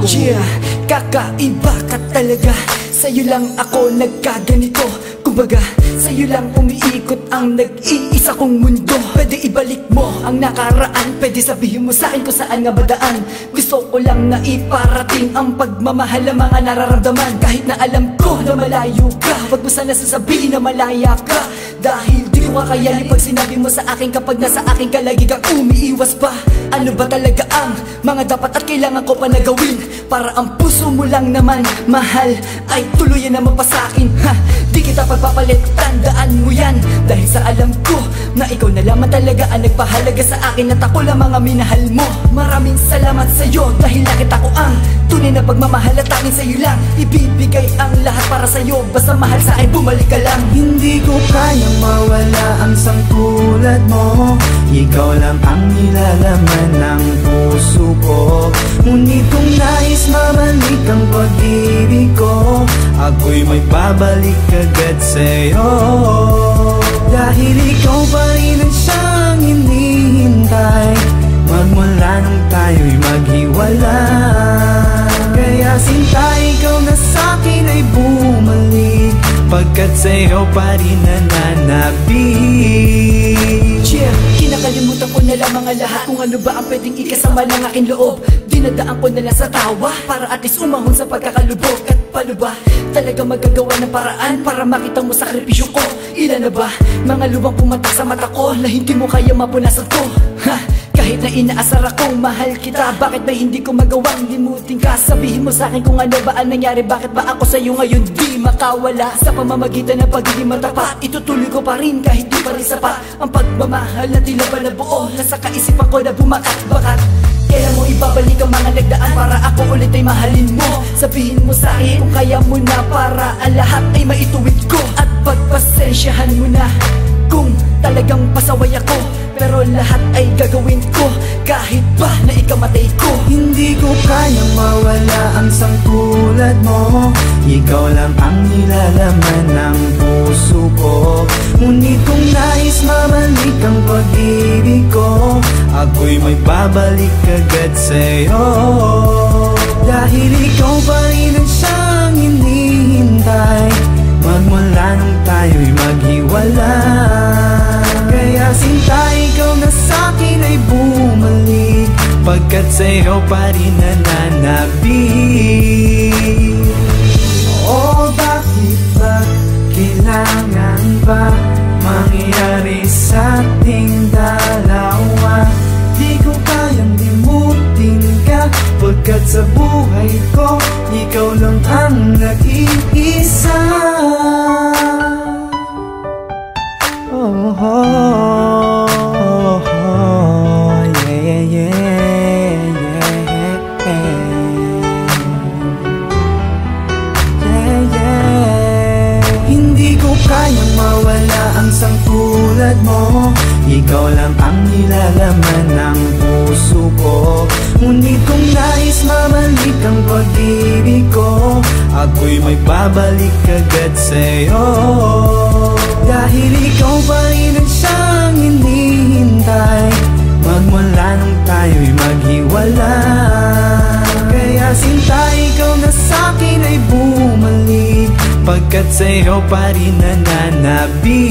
ko. Yeah, kakaiba ka talaga. Sa'yo lang ako nagkaganito. Kumbaga, sa'yo lang umiikot ang nag-iisa kong mundo. Pwede ibalik mo ang nakaraan, pwede sabihin mo sa'kin kung saan nga badaan. Gusto ko lang na iparating ang pagmamahal ng mga nararamdaman. Kahit na alam ko na malayo ka, wag mo sana sasabihin na malaya ka. Dahil di ko kakayanin pag sinabi mo sa akin kapag nasa akin ka lagi kang umiiwas pa. Ano ba talaga ang mga dapat at kailangan ko pa na gawin para ang puso mo lang naman mahal ay tuluyan naman pa sa'kin? Di kita pagpapalit, tandaan mo yan. Dahil sa alam ko na ikaw na lamang talaga ang nagpahalaga sa akin at ako lang mga minahal mo. Maraming salamat sa'yo dahil nakita ko ang tunay na pagmamahal at akin sa'yo lang ibibigay ang lahat para sa'yo. Basta mahal sa'kin, bumalik ka lang. Hindi ko kayang mawala ang sangtulad mo. Ikaw lang ang nilalaman ng puso ko. Ngunit kung nais mabalik ang pag-ibig ko, ako'y may babalik agad sa'yo. Dahil ikaw pa rin ang siyang hinihintay magmula nung tayo'y maghiwalay. Kaya sinta, ikaw na sa'kin ay bumalik, pagkat sa'yo pa rin nananabik. Yeah, kinakalimutan ko na lang mga lahat kung ano ba ang pwedeng ikasama ng aking loob. Dinadaan ko na lang sa tawa para at least umahon sa pagkakalubog. At paano ba talaga magagawa ng paraan para makita mo sakripisyo ko? Ilan na ba mga lubang pumatak sa mata ko na hindi mo kaya mapunasan ko? Kahit na inaasar akong mahal kita, bakit ba hindi ko magawang limutin ka? Sabihin mo sa'kin kung ano ba ang nangyari, bakit ba ako sa'yo ngayon di makawala? Sa pamamagitan ng pagiging matapat, itutuloy ko pa rin kahit di pa rin sapat ang pagmamahal na tila ba nabuo, nasa kaisipan ko na bumakat-bakat. Kailan mo ibabalik ang mga nagdaan para ako ulit ay mahalin mo? Sabihin mo sa'kin kung kaya mo na para ang lahat ay maituwid ko. At pagpasensyahan mo na kung talagang pasaway ako, pero lahat ay gagawin ko kahit ba na ikamatay ko. Hindi ko kayang mawala ang sangtulad mo. Ikaw lang ang nilalaman ng puso ko. Ngunit kung nais mabalik ang pag-ibig ko, ako'y may babalik agad sa'yo. Dahil ikaw pa rin ang siyang hinihintay magmula nung tayo'y maghiwalay. Kaya sinta, ikaw na sa'kin ay bumalik, pagkat sa'yo pa rin nananabik. Oh, bakit ba kailangan ba mangyari sa ating dalawa? Di ko kayang limutin ka, pagkat sa buhay ko ikaw lang ang nag-iisa. Oh, oh, oh, oh, yeah, yeah, yeah, yeah, yeah. Hindi ko kayang mawala ang sangtulad mo. Ikaw lang ang nilalaman ng puso ko. Ngunit kung nais mabalik ang pag-ibig ko, ako'y may babalik agad sa'yo. Dahil ikaw pa rin ang siyang hinihintay magmula nung tayo'y maghiwalay. Kaya sinta, ikaw na sa'kin ay bumalik, pagkat sa'yo pa rin nananabik.